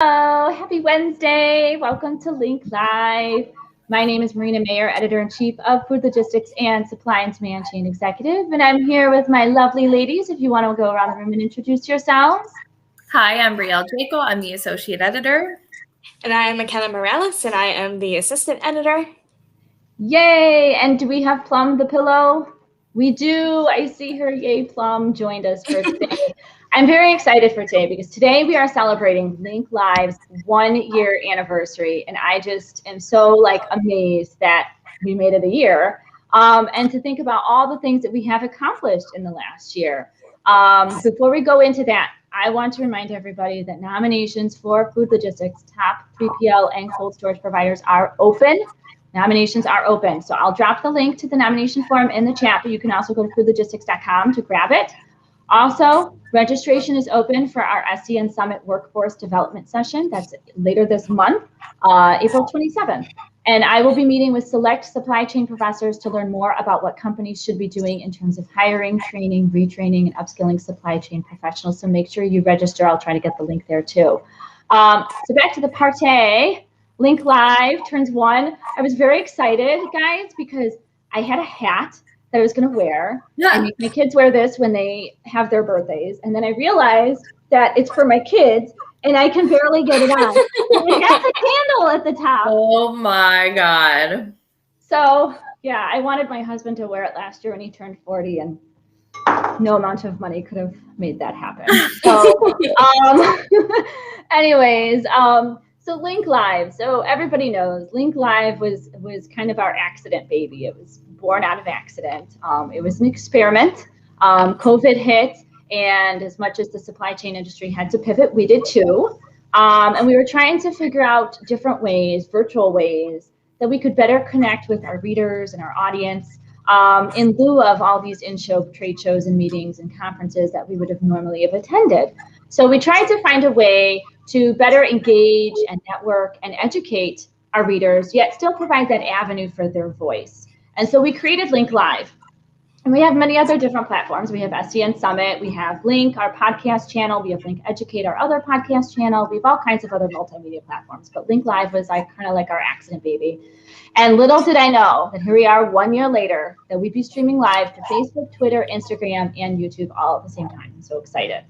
Hello, happy Wednesday. Welcome to Link Live. My name is Marina Mayer, Editor-in-Chief of Food Logistics and Supply and Demand Chain Executive. And I'm here with my lovely ladies. If you want to go around the room and introduce yourselves. Hi, I'm Brielle Jaco. I'm the Associate Editor. And I am McKenna Morales, and I am the Assistant Editor. Yay! And do we have Plum the Pillow? We do. I see her. Yay, Plum joined us for today. I'm very excited for today because today we are celebrating Link Live's 1-year anniversary. And I just am so amazed that we made it a year. And to think about all the things that we have accomplished in the last year. Before we go into that, I want to remind everybody that nominations for Food Logistics top 3PL and cold storage providers are open. Nominations are open. So I'll drop the link to the nomination form in the chat, but you can also go to foodlogistics.com to grab it. Also, registration is open for our SDN Summit Workforce Development Session. That's later this month, April 27th. And I will be meeting with select supply chain professors to learn more about what companies should be doing in terms of hiring, training, retraining, and upskilling supply chain professionals. So make sure you register. I'll try to get the link there too. So back to the party. Link Live turns 1. I was very excited, guys, because I had a hat that I was going to wear. Yeah. I make my kids wear this when they have their birthdays. And then I realized that it's for my kids and I can barely get it on. It has a candle at the top. Oh my God. So yeah, I wanted my husband to wear it last year when he turned 40 and no amount of money could have made that happen. So anyways, so Link Live. So everybody knows Link Live was kind of our accident baby. It was born out of accident. It was an experiment. COVID hit, and as much as the supply chain industry had to pivot, we did too. And we were trying to figure out different ways, virtual ways, that we could better connect with our readers and our audience in lieu of all these in-show trade shows and meetings and conferences that we would have normally have attended. So we tried to find a way to better engage and network and educate our readers, yet still provide that avenue for their voice. And so we created Link Live. And we have many other different platforms. We have SDN Summit, we have Link, our podcast channel, we have Link Educate, our other podcast channel. We have all kinds of other multimedia platforms, but Link Live was kind of like our accident baby. And little did I know that here we are 1 year later, that we'd be streaming live to Facebook, Twitter, Instagram, and YouTube all at the same time. I'm so excited.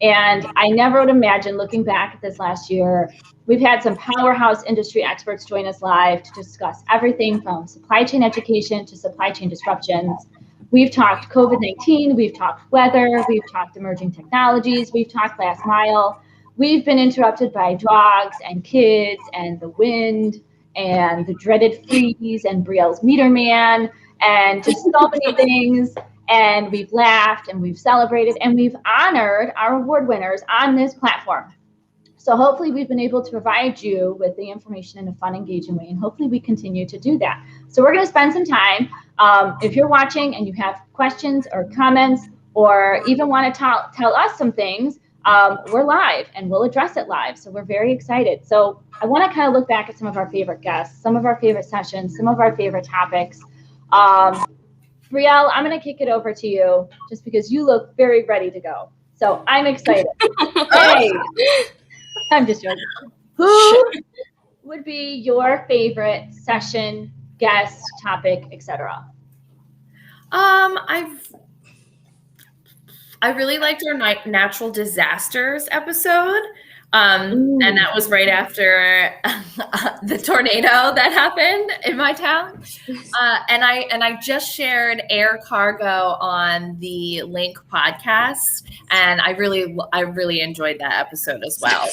And I never would imagine, looking back at this last year, we've had some powerhouse industry experts join us live to discuss everything from supply chain education to supply chain disruptions. We've talked COVID-19, we've talked weather, we've talked emerging technologies, we've talked last mile. We've been interrupted by dogs and kids and the wind and the dreaded freeze and Brielle's meter man and just so many things. And we've laughed and we've celebrated and we've honored our award winners on this platform. So hopefully we've been able to provide you with the information in a fun, engaging way, and hopefully we continue to do that. So we're going to spend some time. If you're watching and you have questions or comments or even want to tell us some things, we're live and we'll address it live. So we're very excited. So I want to kind of look back at some of our favorite guests, some of our favorite sessions, some of our favorite topics. Brielle, I'm going to kick it over to you just because you look very ready to go. So I'm excited. Hey. I'm just joking. Who would be your favorite session, guest, topic, etc.? I really liked our natural disasters episode. And that was right after the tornado that happened in my town. And I just shared air cargo on the Link podcast, and I really enjoyed that episode as well.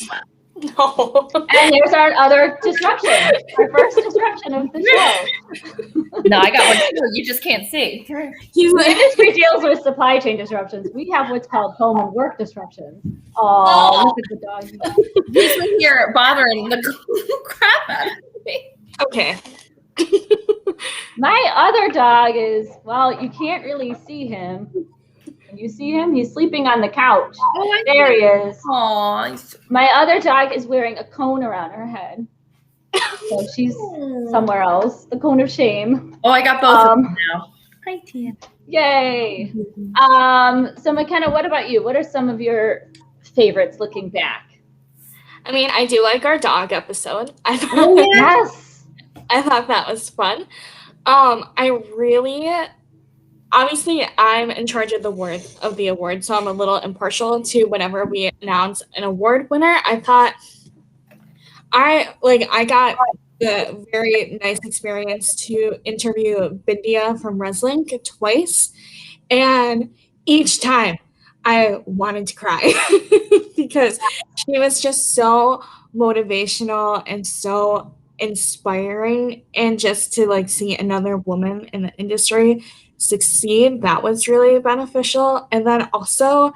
No. And there's our other disruption, our first disruption of the show. No, I got one too. You just can't see. The industry deals with supply chain disruptions. We have what's called home and work disruptions. Oh, look at the dog. He's in here bothering the crap out of me. Okay. My other dog is, well, you can't really see him. Can you see him? He's sleeping on the couch. Oh, there he is. Aww. My other dog is wearing a cone around her head. So she's somewhere else. The cone of shame. Oh, I got both of them now. Hi, Tia. Yay. So McKenna, what about you? What are some of your favorites looking back? I mean, I do like our dog episode. Oh, yeah. Yes. I thought that was fun. Obviously, I'm in charge of the award, so I'm a little impartial to whenever we announce an award winner. I thought I got the very nice experience to interview Bindia from L.I.N.K twice, and each time I wanted to cry because she was just so motivational and so inspiring, and just to like see another woman in the industry succeed, that was really beneficial. And then also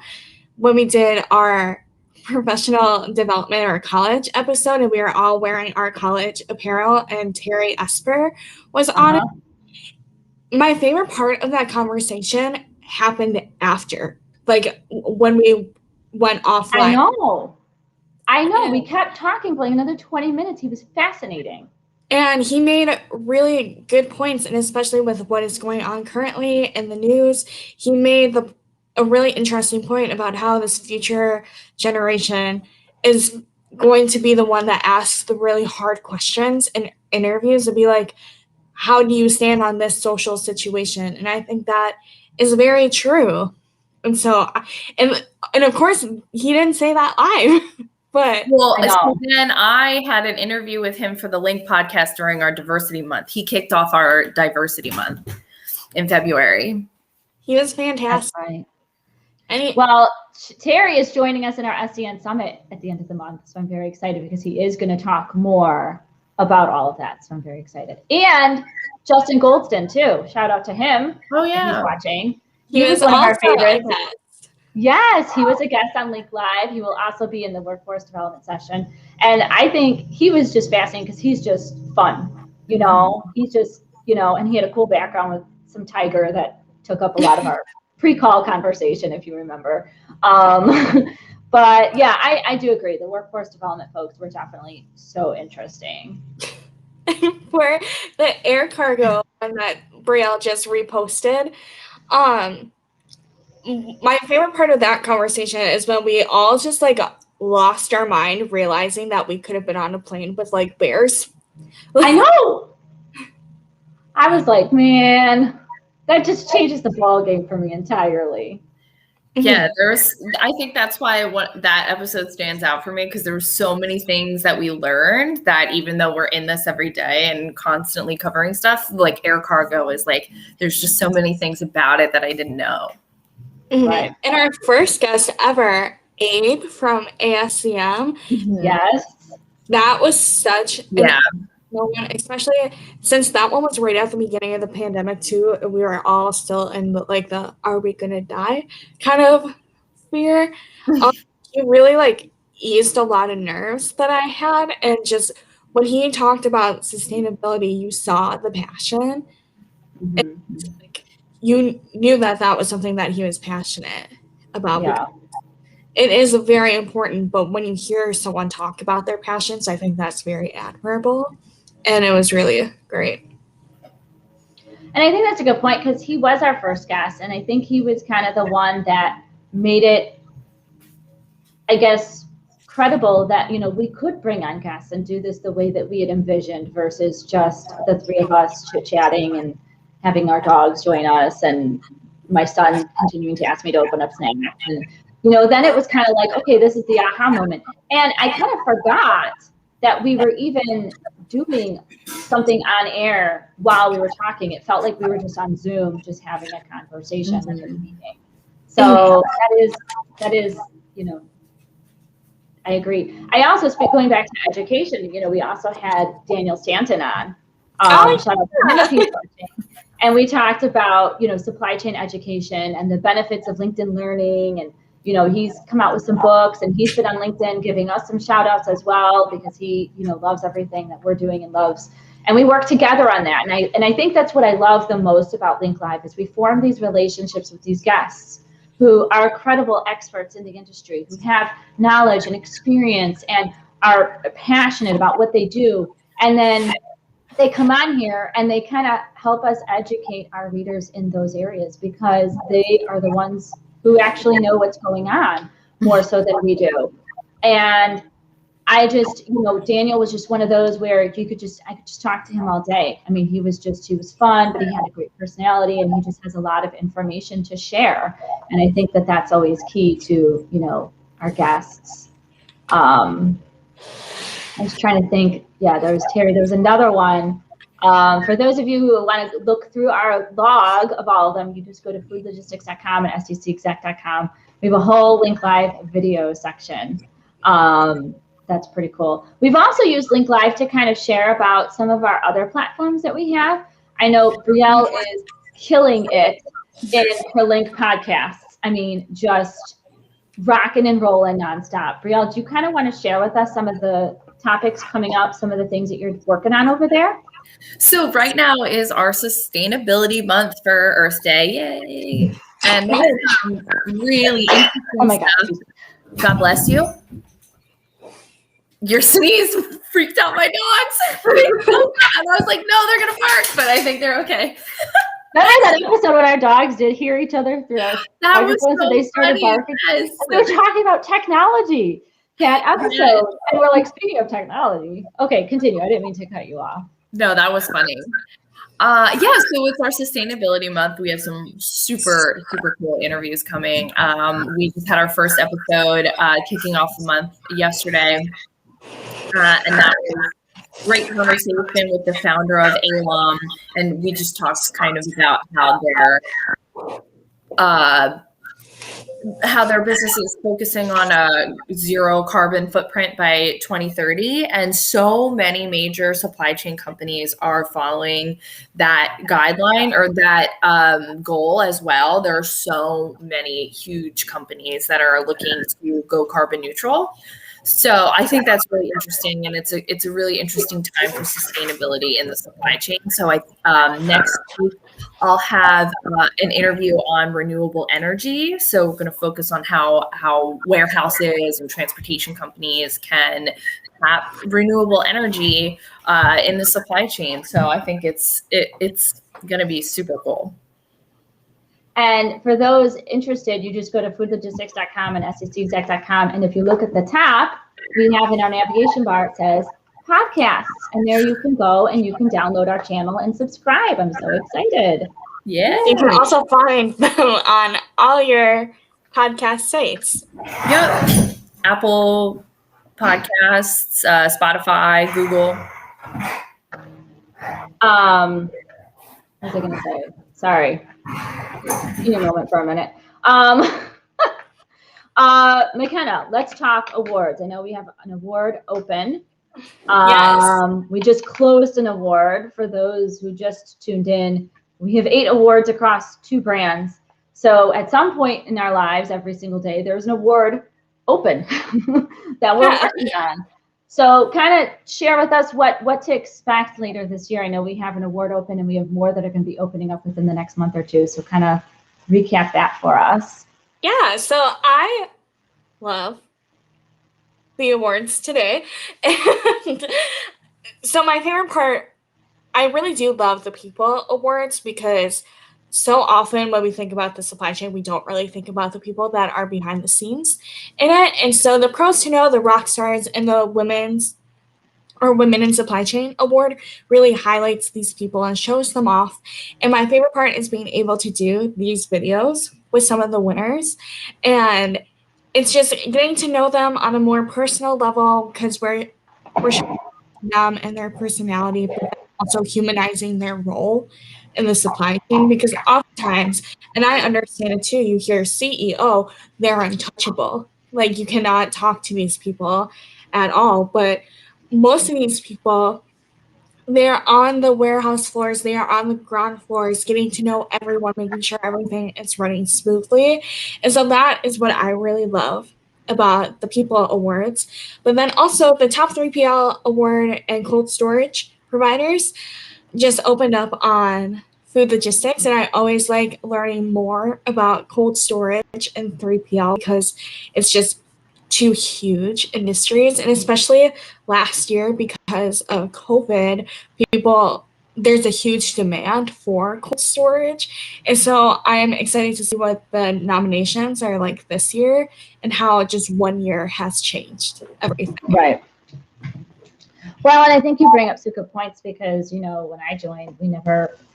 when we did our professional development or college episode and we were all wearing our college apparel and Terry Esper was on it. My favorite part of that conversation happened after, like when we went offline. I know. We kept talking for like another 20 minutes. He was fascinating. And he made really good points, and especially with what is going on currently in the news, he made a really interesting point about how this future generation is going to be the one that asks the really hard questions in interviews, to be like, how do you stand on this social situation? And I think that is very true. And so, and of course, he didn't say that live. But so then I had an interview with him for the L.I.N.K podcast during our diversity month. He kicked off our diversity month in February. He was fantastic. That's right. Well, Terry is joining us in our SDN Summit at the end of the month. So I'm very excited because he is going to talk more about all of that. So I'm very excited. And Justin Goldston too. Shout out to him. Oh yeah. He's watching. He was one of our favorites. Yes, he was a guest on L.I.N.K Live. He will also be in the workforce development session. And I think he was just fascinating because he's just fun. He's just, and he had a cool background with some tiger that took up a lot of our pre-call conversation, if you remember. But yeah, I do agree. The workforce development folks were definitely so interesting. For the air cargo one that Brielle just reposted, my favorite part of that conversation is when we all just like lost our mind, realizing that we could have been on a plane with like bears. I know. I was like, man, that just changes the ball game for me entirely. Yeah, I think that's why that episode stands out for me, because there were so many things that we learned that even though we're in this every day and constantly covering stuff, like air cargo is like, there's just so many things about it that I didn't know. Right. And our first guest ever, Abe from ASCM. Yes. That was such moment, especially since that one was right at the beginning of the pandemic too. We were all still in like the "are we gonna die" kind of fear. It really like eased a lot of nerves that I had, and just when he talked about sustainability, you saw the passion. And, like, you knew that was something that he was passionate about. Yeah. It is very important, but when you hear someone talk about their passions, I think that's very admirable. And it was really great. And I think that's a good point, because he was our first guest. And I think he was kind of the one that made it, I guess, credible that, we could bring on guests and do this the way that we had envisioned versus just the three of us chit-chatting and having our dogs join us and my son continuing to ask me to open up snacks. And, then it was kind of like, okay, this is the aha moment. And I kind of forgot that we were even doing something on air while we were talking. It felt like we were just on Zoom, just having a conversation in the meeting. So that is, I agree. I also going back to education, we also had Daniel Stanton on. Shout out to him if he's watching. And we talked about, supply chain education and the benefits of LinkedIn Learning. And, he's come out with some books, and he's been on LinkedIn giving us some shout outs as well, because he, loves everything that we're doing and loves. And we work together on that. And I think that's what I love the most about L.I.N.K Live, is we form these relationships with these guests who are credible experts in the industry, who have knowledge and experience and are passionate about what they do. And then they come on here and they kind of help us educate our readers in those areas, because they are the ones who actually know what's going on more so than we do. And I just, Daniel was just one of those where I could just talk to him all day. I mean, he was fun, but he had a great personality, and he just has a lot of information to share. And I think that that's always key to, our guests. I was trying to think. Yeah, there was Terry. There was another one. For those of you who want to look through our log of all of them, you just go to foodlogistics.com and stcexec.com. We have a whole Link Live video section. That's pretty cool. We've also used Link Live to kind of share about some of our other platforms that we have. I know Brielle is killing it in her Link podcasts. I mean, just rocking and rolling nonstop. Brielle, do you kind of want to share with us some of the topics coming up, some of the things that you're working on over there? So right now is our sustainability month for Earth Day. Yay. And there's really interesting stuff. God bless you. Your sneeze freaked out my dogs. And I was like, no, they're going to bark, but I think they're okay. Remember that episode when our dogs did hear each other through our microphones and they started barking? Yes. We were talking about technology that episode. Yes. And we're like, speaking of technology. Okay, continue. I didn't mean to cut you off. No, that was funny. So it's our sustainability month. We have some super, super cool interviews coming. We just had our first episode kicking off the month yesterday. And that was great conversation with the founder of L.I.N.K. And we just talked kind of about how their business is focusing on a zero carbon footprint by 2030. And so many major supply chain companies are following that guideline or that goal as well. There are so many huge companies that are looking to go carbon neutral. So I think that's really interesting, and it's a really interesting time for sustainability in the supply chain. So next week I'll have an interview on renewable energy. So we're going to focus on how warehouses and transportation companies can tap renewable energy in the supply chain. So I think it's going to be super cool. And for those interested, you just go to foodlogistics.com and stcexec.com. And if you look at the top, we have in our navigation bar, it says podcasts. And there you can go and you can download our channel and subscribe. I'm so excited. Yeah. You can also find them on all your podcast sites. Yep. Apple Podcasts, Spotify, Google. What was I going to say? Sorry. Give me a moment for a minute. McKenna, let's talk awards. I know we have an award open. Yes. We just closed an award for those who just tuned in. We have 8 awards across 2 brands. So at some point in our lives, every single day, there's an award open that we're working on. So kind of share with us what to expect later this year. I know we have an award open and we have more that are going to be opening up within the next month or two. So kind of recap that for us. Yeah, so I love the awards today. And so my favorite part, I really do love the People Awards because so often when we think about the supply chain, we don't really think about the people that are behind the scenes in it. And so the Pros to Know, the Rock Stars, and the Women in Supply Chain Award really highlights these people and shows them off. And my favorite part is being able to do these videos with some of the winners. And it's just getting to know them on a more personal level because we're showing them and their personality, but also humanizing their role in the supply chain, because oftentimes, and I understand it too, you hear CEO, they're untouchable. Like you cannot talk to these people at all. But most of these people, they're on the warehouse floors, they are on the ground floors, getting to know everyone, making sure everything is running smoothly. And so that is what I really love about the People Awards. But then also the top 3PL award and cold storage providers just opened up on food logistics, and I always like learning more about cold storage and 3PL because it's just 2 huge industries. And especially last year because of COVID, there's a huge demand for cold storage. And so I am excited to see what the nominations are like this year and how just 1 year has changed everything. Right. Well, and I think you bring up some good points because, you know, when I joined,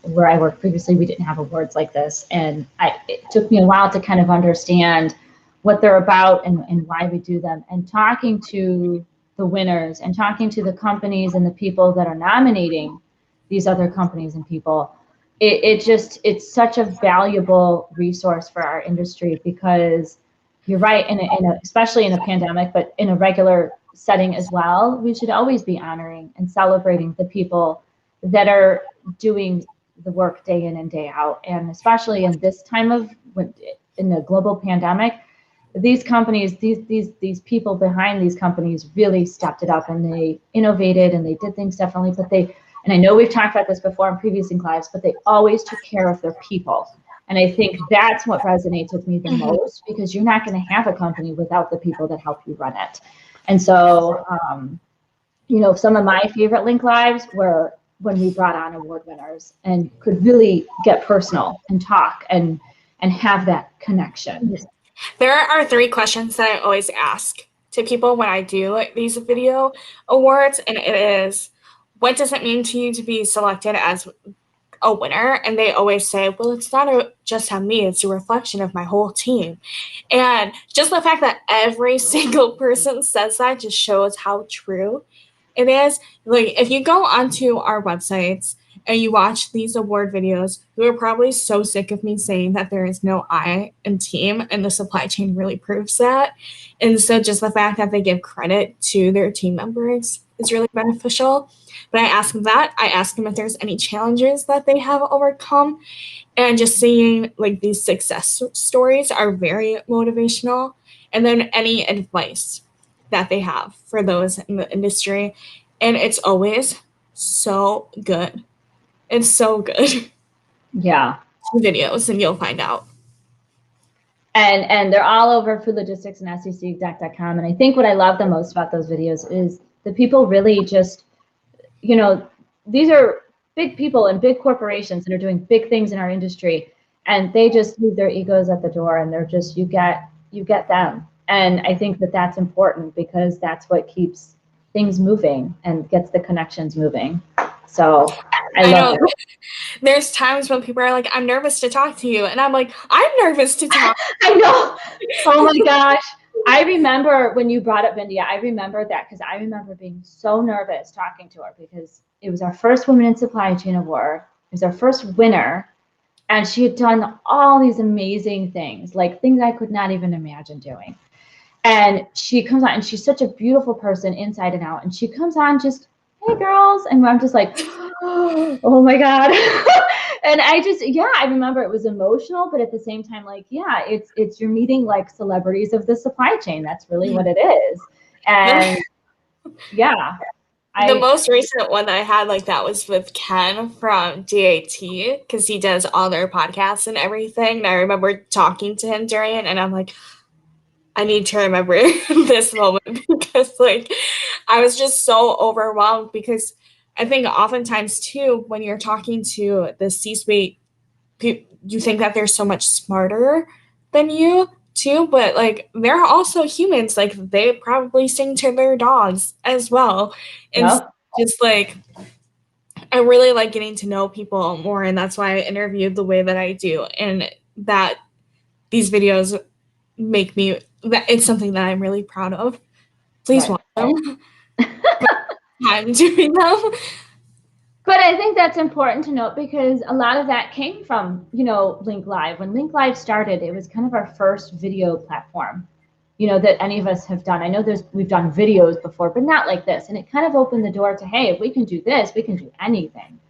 where I worked previously, we didn't have awards like this. And it took me a while to kind of understand what they're about and why we do them. And talking to the winners and talking to the companies and the people that are nominating these other companies and people, it's such a valuable resource for our industry because you're right, especially in a pandemic, but in a regular setting as well, we should always be honoring and celebrating the people that are doing the work day in and day out. And especially in this time in the global pandemic, these companies, these people behind these companies really stepped it up and they innovated and they did things differently. And I know we've talked about this before in previous lives, but they always took care of their people. And I think that's what resonates with me the most, because you're not going to have a company without the people that help you run it. And so, you know, some of my favorite Link Lives were when we brought on award winners and could really get personal and talk and have that connection. There are 3 questions that I always ask to people when I do these video awards, and it is, what does it mean to you to be selected as a winner? And they always say, well, it's not just on me, it's a reflection of my whole team. And just the fact that every single person says that just shows how true it is. Like, if you go onto our websites and you watch these award videos, you are probably so sick of me saying that there is no I in team, and the supply chain really proves that. And so just the fact that they give credit to their team members is really beneficial. But I ask them that. I ask them if there's any challenges that they have overcome. And just seeing like these success stories are very motivational. And then any advice that they have for those in the industry. And it's always so good. It's so good. Yeah. Videos, and you'll find out. And they're all over foodlogistics and secexec.com. And I think what I love the most about those videos is the people really just, you know, these are big people and big corporations that are doing big things in our industry, and they just leave their egos at the door, and they're just, you get them. And I think that that's important because that's what keeps things moving and gets the connections moving. So I love it. There's times when people are like, I'm nervous to talk to you. And I'm like, I'm nervous to talk. I know. Oh my gosh. I remember when you brought up India, I remember that because I remember being so nervous talking to her because it was our first Women in Supply Chain Award. It was our first winner. And she had done all these amazing things, like things I could not even imagine doing. And she comes on, and she's such a beautiful person inside and out. And she comes on just, hey girls. And I'm just like, oh my God. And I remember it was emotional, but at the same time, like, yeah, it's you're meeting like celebrities of the supply chain. That's really what it is. And yeah. The most recent one that I had like that was with Ken from DAT, because he does all their podcasts and everything. And I remember talking to him during it, and I'm like, I need to remember this moment because like I was just so overwhelmed, because I think oftentimes too, when you're talking to the C-suite, you think that they're so much smarter than you too, but like they're also humans. Like they probably sing to their dogs as well. And just like, I really like getting to know people more, and that's why I interviewed the way that I do, and that these videos make me, that it's something that I'm really proud of. Please watch them. I'm doing them. But I think that's important to note because a lot of that came from, you know, Link Live. When Link Live started, it was kind of our first video platform, you know, that any of us have done. I know we've done videos before, but not like this. And it kind of opened the door to, hey, if we can do this, we can do anything.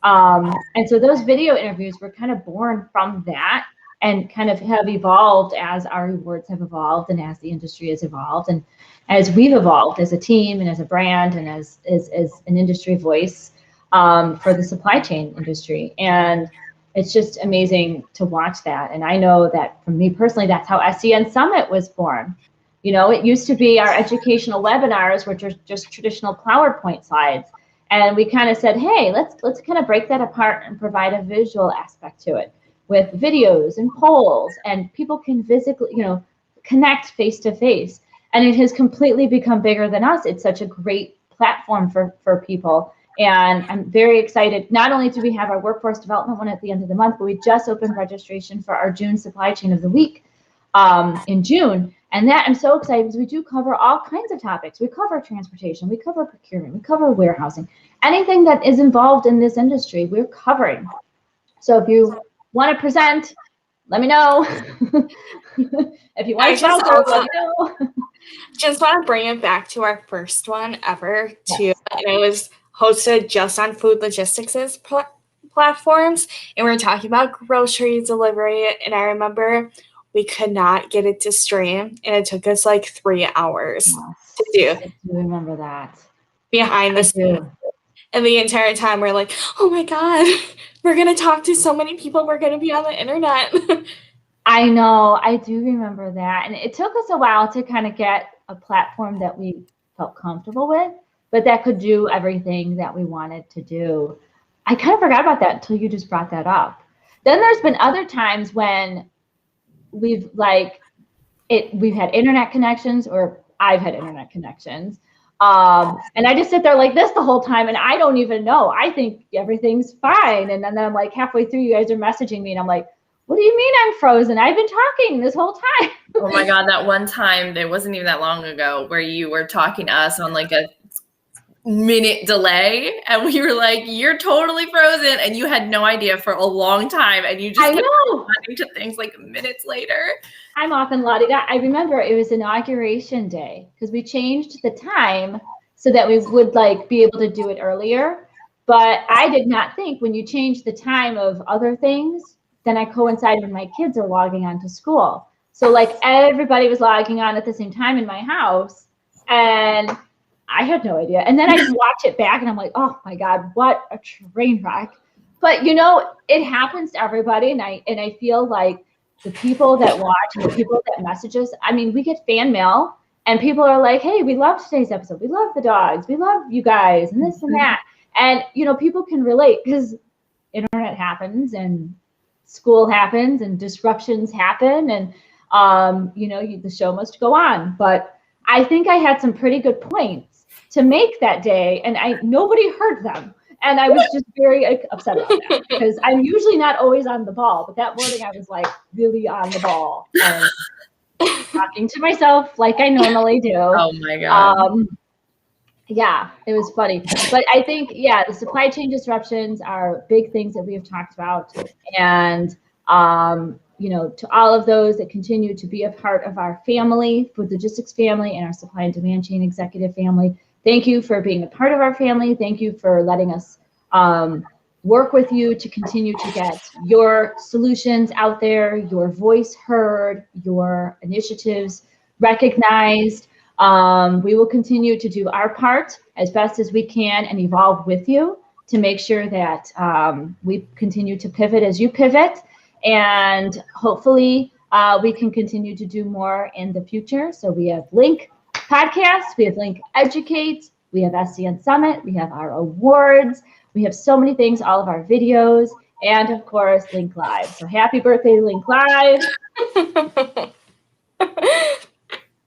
And so those video interviews were kind of born from that and kind of have evolved as our awards have evolved and as the industry has evolved and as we've evolved as a team and as a brand and as an industry voice for the supply chain industry. And it's just amazing to watch that. And I know that for me personally, that's how SCN Summit was born. You know, it used to be our educational webinars, which are just traditional PowerPoint slides. And we kind of said, hey, let's kind of break that apart and provide a visual aspect to it with videos and polls, and people can physically, you know, connect face to face. And it has completely become bigger than us. It's such a great platform for people. And I'm very excited. Not only do we have our workforce development one at the end of the month, but we just opened registration for our June supply chain of the week in June. And that I'm so excited because we do cover all kinds of topics. We cover transportation, we cover procurement, we cover warehousing, anything that is involved in this industry, we're covering. So if you want to present, let me know. If you want to sponsor, let me know. Just want to bring it back to our first one ever, too. Yes. And it was hosted just on food logistics platforms. And we were talking about grocery delivery. And I remember we could not get it to stream. And it took us like 3 hours to do. I do remember that. Behind the scenes. And the entire time we're like, oh my God, we're going to talk to so many people. We're going to be on the internet. I know. I do remember that. And it took us a while to kind of get a platform that we felt comfortable with, but that could do everything that we wanted to do. I kind of forgot about that until you just brought that up. Then there's been other times when we've had internet connections, or I've had internet connections. And I just sit there like this the whole time, and I don't even know. I think everything's fine. And then I'm like halfway through, you guys are messaging me, and I'm like, what do you mean I'm frozen? I've been talking this whole time. Oh my God, that one time, it wasn't even that long ago, where you were talking to us on like a minute delay, and we were like, you're totally frozen, and you had no idea for a long time, and you just kept responding to things like minutes later. I'm often la-di-da. I remember it was inauguration day because we changed the time so that we would be able to do it earlier. But I did not think when you change the time of other things, then I coincide when my kids are logging on to school. So everybody was logging on at the same time in my house, and I had no idea. And then I just watch it back and I'm like, oh my God, what a train wreck. But it happens to everybody. And I feel like the people that watch and the people that message us, I mean, we get fan mail and people are like, hey, we love today's episode. We love the dogs. We love you guys and this and that. And, people can relate because internet happens and school happens and disruptions happen. And, the show must go on. But I think I had some pretty good points to make that day, and nobody heard them. And I was just very upset about that because I'm usually not always on the ball, but that morning I was really on the ball and talking to myself like I normally do. Oh my God. Yeah, it was funny. But I think, the supply chain disruptions are big things that we have talked about. And, to all of those that continue to be a part of our family, food logistics family, and our supply and demand chain executive family, thank you for being a part of our family. Thank you for letting us work with you to continue to get your solutions out there, your voice heard, your initiatives recognized. We will continue to do our part as best as we can and evolve with you to make sure that we continue to pivot as you pivot. And hopefully we can continue to do more in the future. So we have L.I.N.K Podcast, we have L.I.N.K Educate, we have SCN Summit, we have our awards, we have so many things, all of our videos, and of course, L.I.N.K Live. So happy birthday, L.I.N.K Live.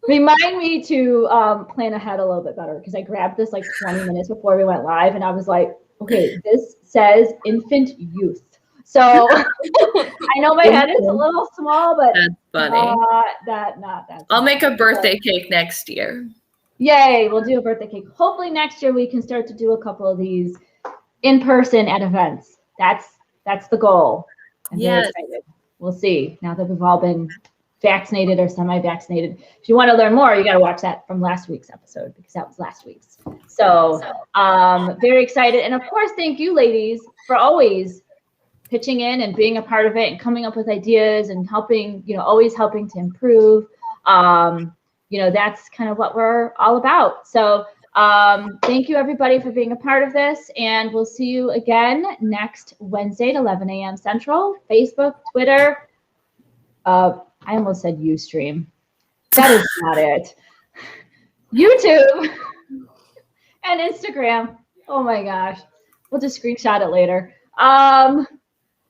Remind me to plan ahead a little bit better because I grabbed this 20 minutes before we went live and I was like, okay, this says infant youth. So I know my head is a little small, but that's funny. Not that. I'll make a birthday cake next year. Yay, we'll do a birthday cake. Hopefully next year we can start to do a couple of these in person at events. That's the goal. I'm very excited. We'll see now that we've all been vaccinated or semi-vaccinated. If you want to learn more, you got to watch that from last week's episode because that was last week's. So very excited. And of course, thank you ladies for always pitching in and being a part of it and coming up with ideas and helping, always helping to improve. That's kind of what we're all about. So thank you everybody for being a part of this, and we'll see you again next Wednesday at 11 a.m. Central, Facebook, Twitter. I almost said Ustream. That is not it. YouTube and Instagram. Oh my gosh. We'll just screenshot it later.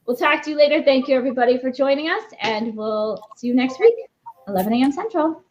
We'll talk to you later. Thank you everybody for joining us, and we'll see you next week, 11 a.m. Central.